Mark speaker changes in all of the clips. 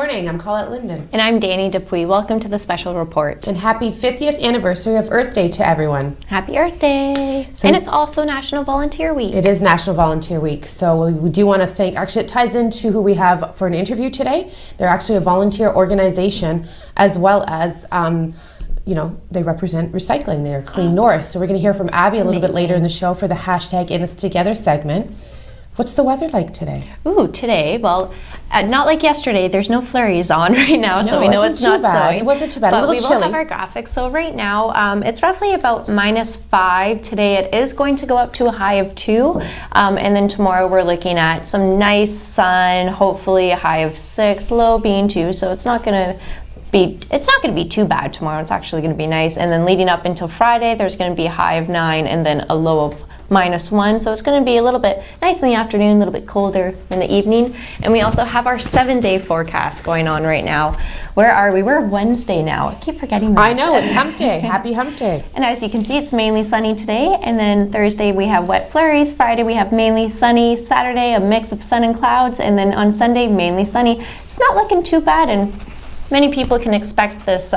Speaker 1: morning. I'm Colette Linden.
Speaker 2: And I'm Danny Dupuy. Welcome to the special report.
Speaker 1: And happy 50th anniversary of Earth Day to everyone.
Speaker 2: Happy Earth Day. And it's also National Volunteer Week.
Speaker 1: It is National Volunteer Week. So we do want to thank, actually it ties into who we have for an interview today. They're actually a volunteer organization as well as they represent recycling. They're Clean North. So we're going to hear from Abby a little bit later in the show for the hashtag In Us Together segment. What's the weather like today?
Speaker 2: Today, well, not like yesterday. There's no flurries on right now, so we know it's not
Speaker 1: bad. It wasn't too bad.
Speaker 2: But
Speaker 1: a little chilly.
Speaker 2: We will have our graphics. So right now, it's roughly about -5. Today it is going to go up to a high of 2. And then tomorrow we're looking at some nice sun, hopefully a high of 6, low being 2. So it's not going to be too bad tomorrow. It's actually going to be nice. And then leading up until Friday, there's going to be a high of 9 and then a low of -1, so it's going to be a little bit nice in the afternoon, a little bit colder in the evening. And we also have our 7-day forecast going on right now. Where are we? We're Wednesday now. I keep forgetting that.
Speaker 1: I know, it's hump day. Happy hump day.
Speaker 2: And as you can see, it's mainly sunny today, and then Thursday we have wet flurries. Friday we have mainly sunny. Saturday a mix of sun and clouds, and then on Sunday mainly sunny. It's not looking too bad, and many people can expect this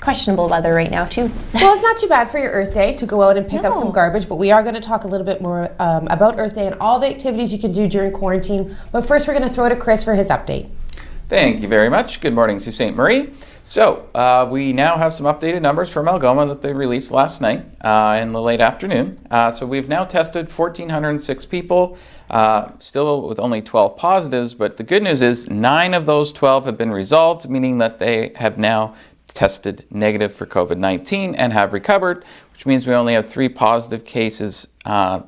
Speaker 2: questionable weather right now too.
Speaker 1: Well, it's not too bad for your Earth Day to go out and pick up some garbage, but we are going to talk a little bit more about Earth Day and all the activities you can do during quarantine. But first we're going to throw it to Chris for his update.
Speaker 3: Thank you very much. Good morning to Ste. Marie. So we now have some updated numbers from Algoma that they released last night in the late afternoon. So we've now tested 1,406 people, still with only 12 positives, but the good news is 9 of those 12 have been resolved, meaning that they have now tested negative for COVID-19 and have recovered, which means we only have 3 positive cases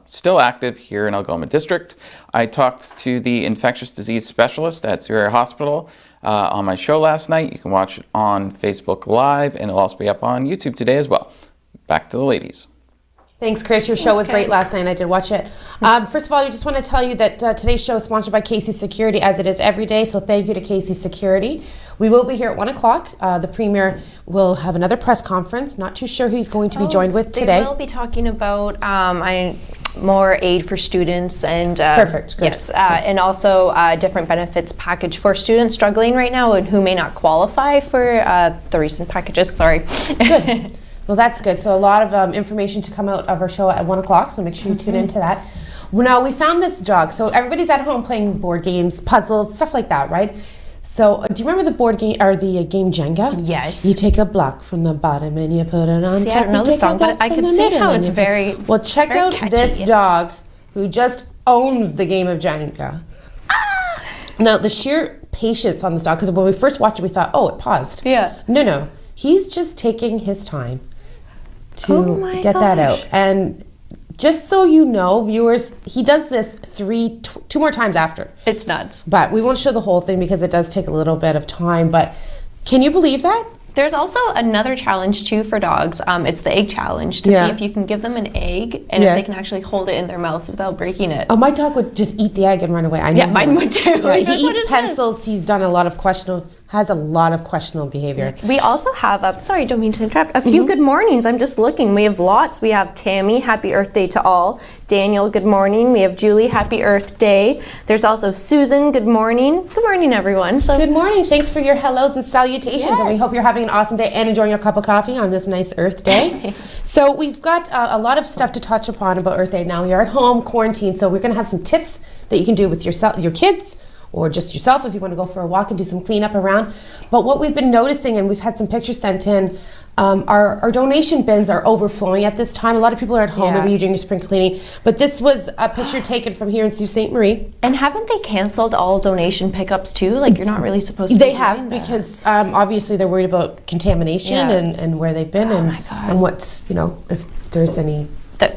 Speaker 3: still active here in Algoma District. I talked to the infectious disease specialist at Superior Hospital on my show last night. You can watch it on Facebook Live, and it'll also be up on YouTube today as well. Back to the ladies.
Speaker 1: Thanks, Chris. Your show was great last night. I did watch it. First of all, we just want to tell you that today's show is sponsored by Casey Security, as it is every day. So thank you to Casey Security. We will be here at 1 o'clock. The Premier will have another press conference. Not too sure who he's going to be joined with today.
Speaker 2: They will be talking about more aid for students and
Speaker 1: perfect. Good.
Speaker 2: Yes, and also different benefits package for students struggling right now and who may not qualify for the recent packages. Sorry.
Speaker 1: Good. Well, that's good. So a lot of information to come out of our show at 1 o'clock, so make sure you tune into that. Well, now, we found this dog. So everybody's at home playing board games, puzzles, stuff like that, right? So do you remember the board game, or the game Jenga?
Speaker 2: Yes.
Speaker 1: You take a block from the bottom and you put it on top.
Speaker 2: I don't know the song, but I can see how it's very
Speaker 1: Well, check out
Speaker 2: catchy.
Speaker 1: this dog who just owns the game of Jenga. Ah! Now, the sheer patience on this dog, because when we first watched it, we thought, oh, it paused.
Speaker 2: Yeah.
Speaker 1: No. He's just taking his time to get that out. And just so you know, viewers, he does this 2 more times after.
Speaker 2: It's nuts.
Speaker 1: But we won't show the whole thing because it does take a little bit of time. But can you believe that?
Speaker 2: There's also another challenge too for dogs. It's the egg challenge to see if you can give them an egg and if they can actually hold it in their mouths without breaking it.
Speaker 1: Oh, my dog would just eat the egg and run away. I know.
Speaker 2: Yeah, mine would too.
Speaker 1: Yeah, he eats pencils. He's done a lot of questionable behavior.
Speaker 2: We also have, sorry, don't mean to interrupt, a few good mornings. I'm just looking. We have lots. We have Tammy, happy Earth Day to all. Daniel, good morning. We have Julie, happy Earth Day. There's also Susan, good morning. Good morning, everyone. So
Speaker 1: good morning. Thanks for your hellos and salutations. And we hope you're having an awesome day and enjoying your cup of coffee on this nice Earth Day. So we've got a lot of stuff to touch upon about Earth Day now. You're at home, quarantine, so we're going to have some tips that you can do with your kids, or just yourself if you want to go for a walk and do some cleanup around. But what we've been noticing, and we've had some pictures sent in, our donation bins are overflowing at this time. A lot of people are at home, maybe you're doing your spring cleaning. But this was a picture taken from here in Sault Ste. Marie.
Speaker 2: And haven't they canceled all donation pickups too? Like, you're not really supposed to
Speaker 1: They have, because obviously they're worried about contamination and where they've been and what's, if there's any...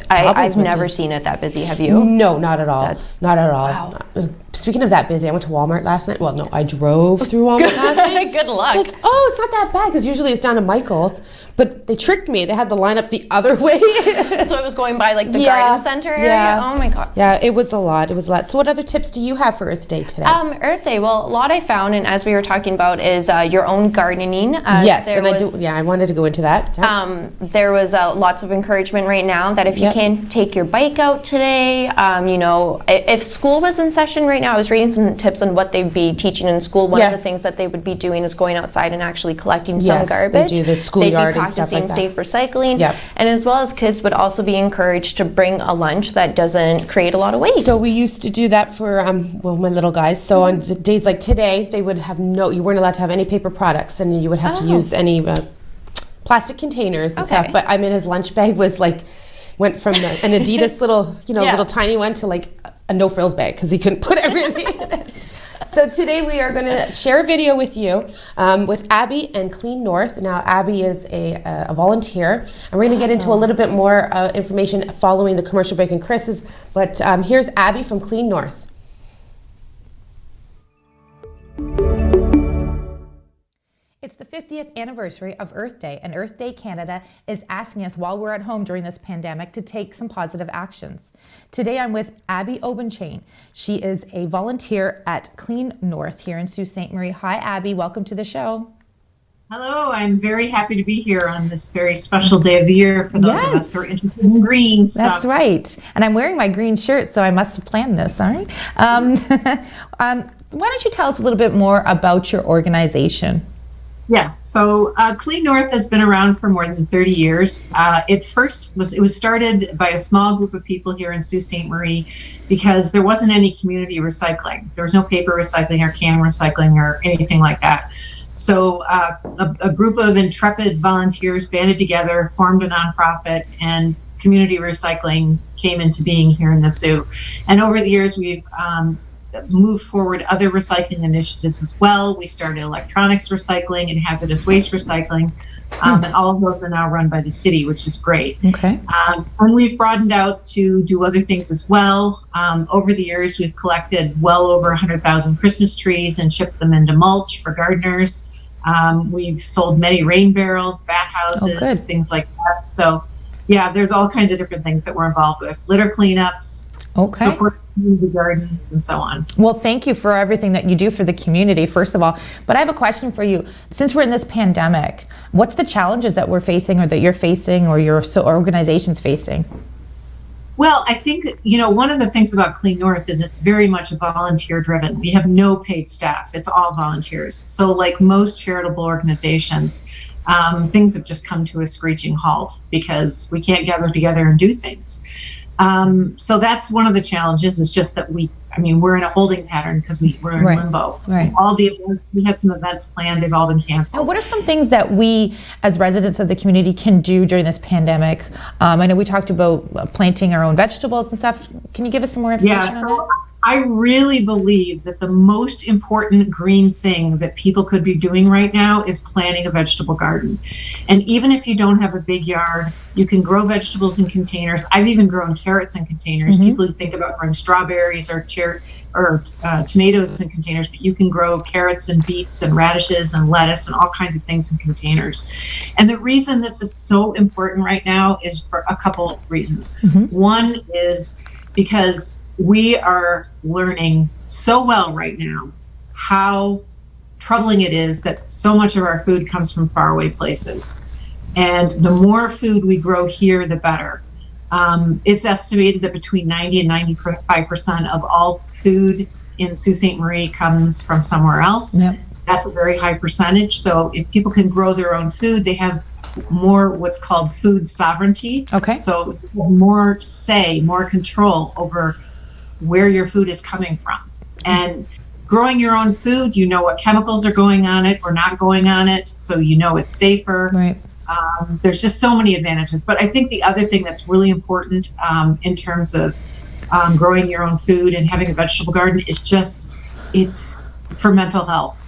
Speaker 2: I've never seen it that busy. Have you?
Speaker 1: No, not at all. Not at all.
Speaker 2: Wow.
Speaker 1: Speaking of that busy, I went to Walmart last night. Well, no, I drove through Walmart last night.
Speaker 2: Good luck.
Speaker 1: It's like, it's not that bad, because usually it's down to Michael's. But they tricked me. They had the line up the other way.
Speaker 2: So it was going by like the garden center area?
Speaker 1: Yeah.
Speaker 2: Oh my God.
Speaker 1: Yeah, it was a lot. So what other tips do you have for Earth Day today?
Speaker 2: Earth Day, well, a lot I found, and as we were talking about, is your own gardening.
Speaker 1: Yes, and I wanted to go into that. Yeah.
Speaker 2: There was lots of encouragement right now that if you can take your bike out today, if school was in session right now, I was reading some tips on what they'd be teaching in school. One
Speaker 1: Yeah.
Speaker 2: of the things that they would be doing is going outside and actually collecting some
Speaker 1: Yes, they
Speaker 2: garbage.
Speaker 1: do the schoolyard and stuff like
Speaker 2: They'd be practicing
Speaker 1: that.
Speaker 2: safe recycling.
Speaker 1: Yep.
Speaker 2: And as well as kids would also be encouraged to bring a lunch that doesn't create a lot of waste.
Speaker 1: So we used to do that for my little guys. So on the days like today, they would have you weren't allowed to have any paper products, and you would have to use any plastic containers and stuff. But I mean, his lunch bag was like went from an Adidas little little tiny one to like a no frills bag because he couldn't put everything in it. So today we are going to share a video with you with Abby and Clean North. Now Abby is a volunteer, and we're going to get into a little bit more information following the commercial break and Chris's. But here's Abby from Clean North.
Speaker 4: It's the 50th anniversary of Earth Day, and Earth Day Canada is asking us while we're at home during this pandemic to take some positive actions. Today I'm with Abby Obenchain. She is a volunteer at Clean North here in Sault Ste. Marie. Hi Abby, welcome to the show.
Speaker 5: Hello, I'm very happy to be here on this very special day of the year for those of us who are interested in green stuff.
Speaker 4: That's right. And I'm wearing my green shirt, so I must have planned this, all right? Why don't you tell us a little bit more about your organization?
Speaker 5: Yeah, so Clean North has been around for more than 30 years. It was started by a small group of people here in Sault Ste. Marie because there wasn't any community recycling. There was no paper recycling or can recycling or anything like that. So a group of intrepid volunteers banded together, formed a nonprofit, and community recycling came into being here in the Soo. And over the years, we've moved forward other recycling initiatives as well. We started electronics recycling and hazardous waste recycling, and all of those are now run by the city, which is great.
Speaker 4: Okay.
Speaker 5: And we've broadened out to do other things as well. Over the years, we've collected well over 100,000 Christmas trees and shipped them into mulch for gardeners. We've sold many rain barrels, bat houses, things like that. So yeah, there's all kinds of different things that we're involved with. Litter cleanups, support community gardens, and so on.
Speaker 4: Well, thank you for everything that you do for the community, first of all. But I have a question for you. Since we're in this pandemic, what's the challenges that we're facing or that you're facing or your organization's facing?
Speaker 5: Well, I think, one of the things about Clean North is it's very much volunteer driven. We have no paid staff. It's all volunteers. So like most charitable organizations, things have just come to a screeching halt because we can't gather together and do things. So that's one of the challenges, is just that we're in a holding pattern because we're in limbo.
Speaker 4: Right.
Speaker 5: All the events, we had some events planned, they've all been canceled.
Speaker 4: Now, what are some things that we as residents of the community can do during this pandemic? I know we talked about planting our own vegetables and stuff. Can you give us some more information on that?
Speaker 5: I really believe that the most important green thing that people could be doing right now is planting a vegetable garden. And even if you don't have a big yard, you can grow vegetables in containers. I've even grown carrots in containers. People who think about growing strawberries or tomatoes in containers, but you can grow carrots and beets and radishes and lettuce and all kinds of things in containers. And the reason this is so important right now is for a couple of reasons. One is because we are learning so well right now how troubling it is that so much of our food comes from faraway places. And the more food we grow here, the better. It's estimated that between 90 and 95% of all food in Sault Ste. Marie comes from somewhere else. Yep. That's a very high percentage. So if people can grow their own food, they have more what's called food sovereignty.
Speaker 4: Okay.
Speaker 5: So more say, more control over where your food is coming from. And growing your own food, you know what chemicals are going on it or not going on it, so you know it's safer.
Speaker 4: Right.
Speaker 5: There's just so many advantages. But I think the other thing that's really important in terms of growing your own food and having a vegetable garden is it's for mental health.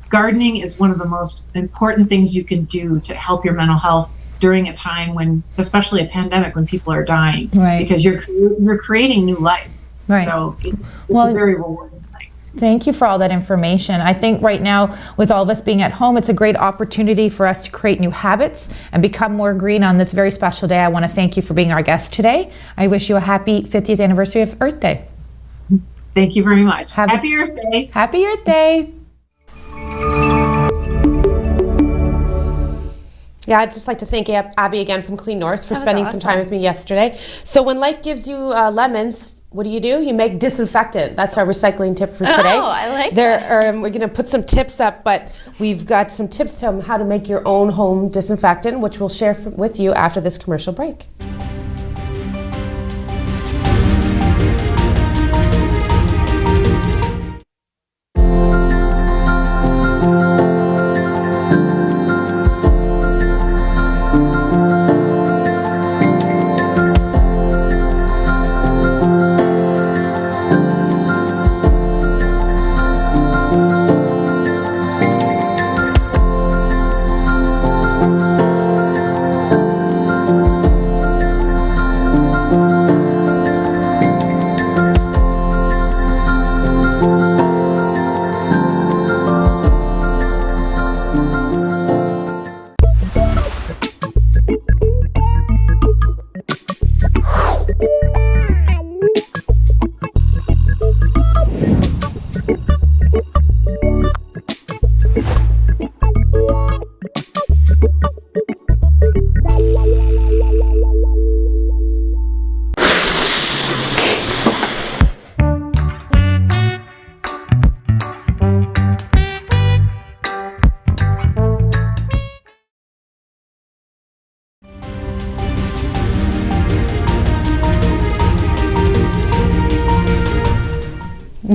Speaker 5: Gardening is one of the most important things you can do to help your mental health during a time when, especially a pandemic, when people are dying.
Speaker 4: Right.
Speaker 5: Because you're creating new life.
Speaker 4: Right.
Speaker 5: So it's a very rewarding thing.
Speaker 4: Thank you for all that information. I think right now, with all of us being at home, it's a great opportunity for us to create new habits and become more green on this very special day. I want to thank you for being our guest today. I wish you a happy 50th anniversary of Earth Day.
Speaker 5: Thank you very much. Happy Earth Day.
Speaker 4: Happy Earth Day.
Speaker 1: Yeah, I'd just like to thank Abby again from Clean North for spending some time with me yesterday. So when life gives you lemons, what do? You make disinfectant. That's our recycling tip for today.
Speaker 2: Oh, I like that.
Speaker 1: We're going to put some tips up, but we've got some tips on how to make your own home disinfectant, which we'll share with you after this commercial break.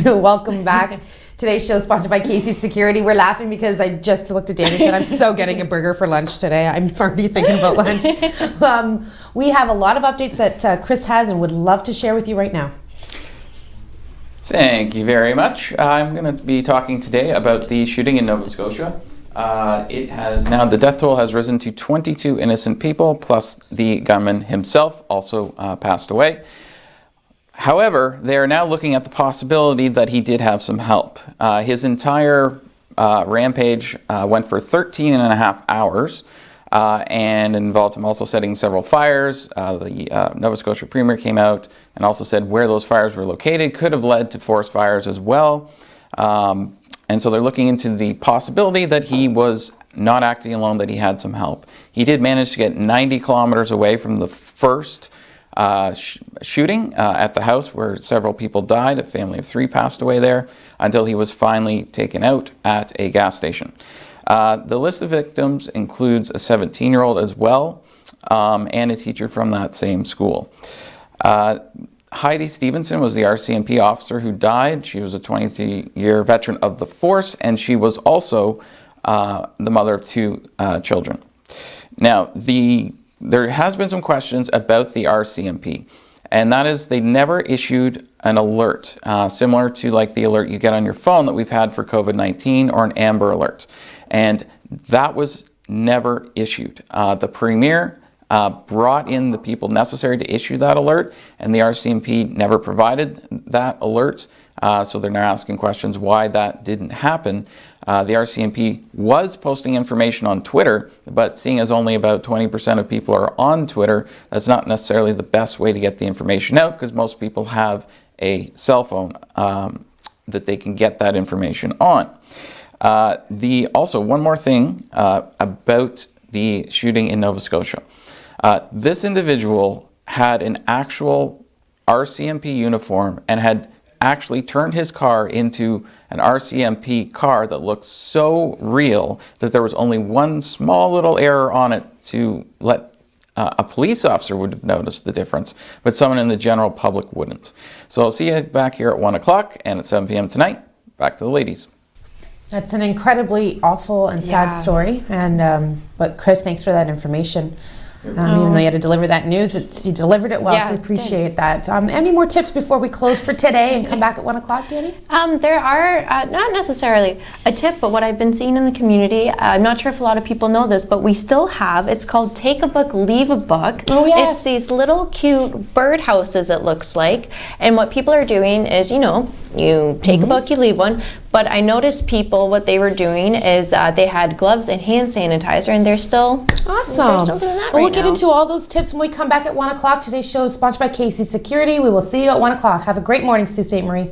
Speaker 1: Welcome back. Today's show is sponsored by Casey's Security. We're laughing because I just looked at Dan and said, I'm so getting a burger for lunch today. I'm already thinking about lunch. We have a lot of updates that Chris has and would love to share with you right now.
Speaker 3: Thank you very much. I'm going to be talking today about the shooting in Nova Scotia. The death toll has risen to 22 innocent people, plus the gunman himself also passed away. However, they are now looking at the possibility that he did have some help. His entire rampage went for 13 and a half hours and involved him also setting several fires. The Nova Scotia Premier came out and also said where those fires were located could have led to forest fires as well. And so they're looking into the possibility that he was not acting alone, that he had some help. He did manage to get 90 kilometers away from the first shooting at the house where several people died. A family of 3 passed away there until he was finally taken out at a gas station. The list of victims includes a 17-year-old as well and a teacher from that same school. Heidi Stevenson was the RCMP officer who died. She was a 23-year veteran of the force, and she was also the mother of 2 children. Now, there has been some questions about the RCMP, and that is they never issued an alert, similar to like the alert you get on your phone that we've had for COVID-19 or an Amber Alert. And that was never issued. The Premier brought in the people necessary to issue that alert, and the RCMP never provided that alert. So they're now asking questions why that didn't happen. The RCMP was posting information on Twitter, but seeing as only about 20% of people are on Twitter, that's not necessarily the best way to get the information out, because most people have a cell phone that they can get that information on. Also, one more thing about the shooting in Nova Scotia. This individual had an actual RCMP uniform and had actually turned his car into an RCMP car that looked so real that there was only one small little error on it to let a police officer would have noticed the difference, but someone in the general public wouldn't. So I'll see you back here at 1 o'clock and at 7 p.m. tonight. Back to the ladies.
Speaker 1: That's an incredibly awful and sad story. And but Chris, thanks for that information. Even though you had to deliver that news, you delivered it well, so we appreciate that. Any more tips before we close for today and come back at 1 o'clock, Danny?
Speaker 2: There are, not necessarily a tip, but what I've been seeing in the community, I'm not sure if a lot of people know this, but we still have, it's called Take a Book, Leave a Book.
Speaker 1: Oh, yes.
Speaker 2: It's these little cute bird houses, it looks like. And what people are doing is, you take a book, you leave one. But I noticed people, what they were doing is they had gloves and hand sanitizer, and they're still
Speaker 1: awesome.
Speaker 2: They're still doing that
Speaker 1: We'll
Speaker 2: right
Speaker 1: get
Speaker 2: now.
Speaker 1: into all those tips when we come back at 1 o'clock. Today's show is sponsored by Casey's Security. We will see you at 1 o'clock. Have a great morning, Sault Ste. Marie.